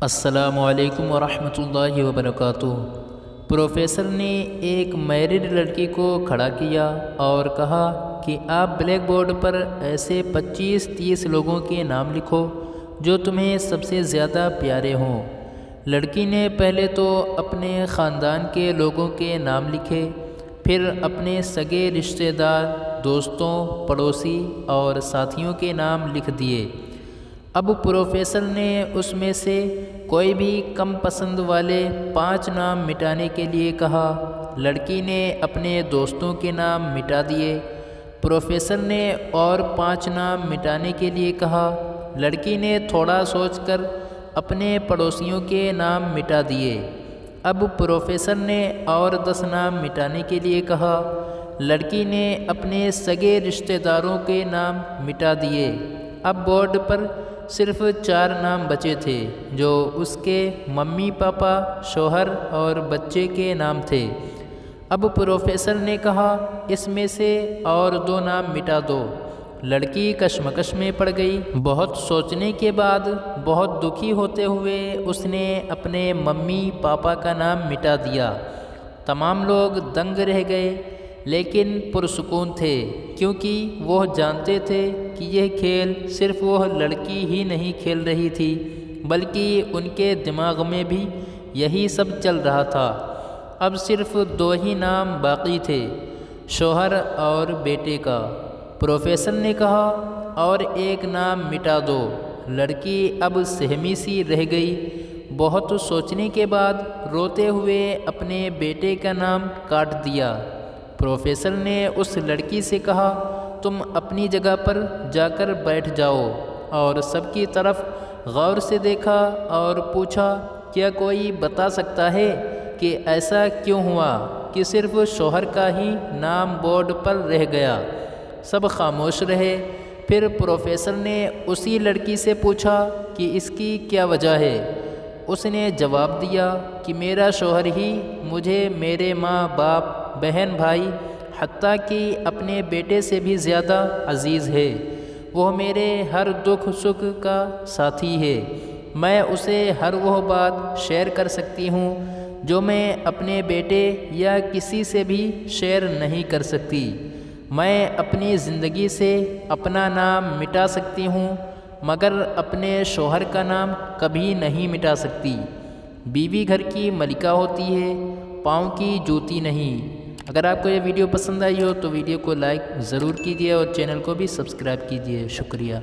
السلام علیکم ورحمۃ اللہ وبرکاتہ۔ پروفیسر نے ایک میرڈ لڑکی کو کھڑا کیا اور کہا کہ آپ بلیک بورڈ پر ایسے 25-30 لوگوں کے نام لکھو جو تمہیں سب سے زیادہ پیارے ہوں۔ لڑکی نے پہلے تو اپنے خاندان کے لوگوں کے نام لکھے، پھر اپنے سگے رشتہ دار، دوستوں، پڑوسی اور ساتھیوں کے نام لکھ دیے۔ اب پروفیسر نے اس میں سے کوئی بھی کم پسند والے 5 نام مٹانے کے لیے کہا۔ لڑکی نے اپنے دوستوں کے نام مٹا دیے۔ پروفیسر نے اور 5 نام مٹانے کے لیے کہا۔ لڑکی نے تھوڑا سوچ کر اپنے پڑوسیوں کے نام مٹا دیے۔ اب پروفیسر نے اور 10 نام مٹانے کے لیے کہا۔ لڑکی نے اپنے سگے رشتہ داروں کے نام مٹا دیے۔ اب بورڈ پر صرف 4 نام بچے تھے جو اس کے ممی پاپا، شوہر اور بچے کے نام تھے۔ اب پروفیسر نے کہا اس میں سے اور 2 نام مٹا دو۔ لڑکی کشمکش میں پڑ گئی۔ بہت سوچنے کے بعد بہت دکھی ہوتے ہوئے اس نے اپنے ممی پاپا کا نام مٹا دیا۔ تمام لوگ دنگ رہ گئے لیکن پرسکون تھے، کیونکہ وہ جانتے تھے کہ یہ کھیل صرف وہ لڑکی ہی نہیں کھیل رہی تھی بلکہ ان کے دماغ میں بھی یہی سب چل رہا تھا۔ اب صرف 2 ہی نام باقی تھے، شوہر اور بیٹے کا۔ پروفیسر نے کہا اور 1 نام مٹا دو۔ لڑکی اب سہمی سی رہ گئی۔ بہت سوچنے کے بعد روتے ہوئے اپنے بیٹے کا نام کاٹ دیا۔ پروفیسر نے اس لڑکی سے کہا تم اپنی جگہ پر جا کر بیٹھ جاؤ، اور سب کی طرف غور سے دیکھا اور پوچھا کیا کوئی بتا سکتا ہے کہ ایسا کیوں ہوا کہ صرف شوہر کا ہی نام بورڈ پر رہ گیا؟ سب خاموش رہے۔ پھر پروفیسر نے اسی لڑکی سے پوچھا کہ اس کی کیا وجہ ہے؟ اس نے جواب دیا کہ میرا شوہر ہی مجھے میرے ماں باپ، بہن بھائی، حتیٰ کہ اپنے بیٹے سے بھی زیادہ عزیز ہے۔ وہ میرے ہر دکھ سکھ کا ساتھی ہے۔ میں اسے ہر وہ بات شیئر کر سکتی ہوں جو میں اپنے بیٹے یا کسی سے بھی شیئر نہیں کر سکتی۔ میں اپنی زندگی سے اپنا نام مٹا سکتی ہوں مگر اپنے شوہر کا نام کبھی نہیں مٹا سکتی۔ بیوی گھر کی ملکہ ہوتی ہے، پاؤں کی جوتی نہیں۔ اگر آپ کو یہ ویڈیو پسند آئی ہو تو ویڈیو کو لائک ضرور کیجیے اور چینل کو بھی سبسکرائب کیجیے۔ شکریہ۔